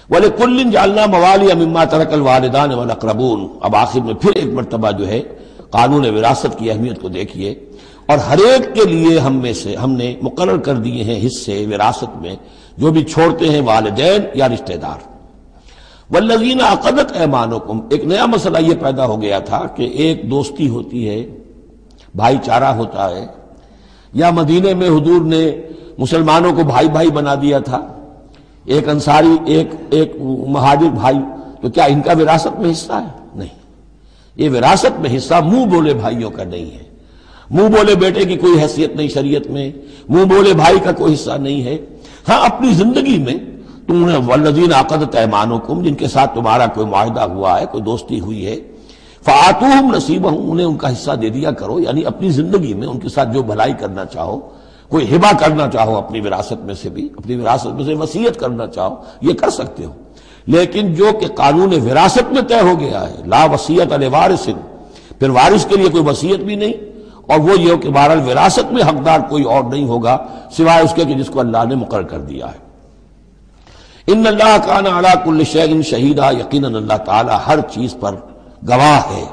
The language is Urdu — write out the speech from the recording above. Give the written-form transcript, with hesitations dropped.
وَلِكُلٍّ جَعَلْنَا مَوَالِيَ مِمَّا تَرَكَ الْوَالِدَانِ وَالْأَقْرَبُونَ۔ اب آخر میں پھر ایک مرتبہ جو ہے قانون وراثت کی اہمیت کو دیکھیے، اور ہر ایک کے لیے ہم نے مقرر کر دیے ہیں حصے وراثت میں جو بھی چھوڑتے ہیں والدین یا رشتہ دار۔ وَالَّذِينَ عَقَدَتْ أَيْمَانُكُمْ، ایک نیا مسئلہ یہ پیدا ہو گیا تھا کہ ایک دوستی ہوتی ہے، بھائی چارہ ہوتا ہے، یا مدینے میں حضور نے مسلمانوں کو بھائی بھائی بنا دیا تھا، ایک انصاری ایک مہاجر بھائی، تو کیا ان کا وراثت میں حصہ ہے؟ نہیں، یہ وراثت میں حصہ منہ بولے بھائیوں کا نہیں ہے، منہ بولے بیٹے کی کوئی حیثیت نہیں شریعت میں، منہ بولے بھائی کا کوئی حصہ نہیں ہے۔ ہاں اپنی زندگی میں تم نے والذین عقدت ایمانکم، جن کے ساتھ تمہارا کوئی معاہدہ ہوا ہے، کوئی دوستی ہوئی ہے، فآتوہم نصیبہم، انہیں ان کا حصہ دے دیا کرو، یعنی اپنی زندگی میں ان کے ساتھ جو بھلائی کرنا چاہو، کوئی ہبہ کرنا چاہو اپنی وراثت میں سے بھی، اپنی وراثت میں سے وصیت کرنا چاہو، یہ کر سکتے ہو۔ لیکن جو کہ قانون وراثت میں طے ہو گیا ہے، لا وصیت لوارث، پھر وارث کے لیے کوئی وصیت بھی نہیں، اور وہ یہ کہ بہرحال وراثت میں حقدار کوئی اور نہیں ہوگا سوائے اس کے کہ جس کو اللہ نے مقرر کر دیا ہے۔ ان اللہ کان علی کل شیء شہیدا، یقیناً اللہ تعالی ہر چیز پر گواہ ہے۔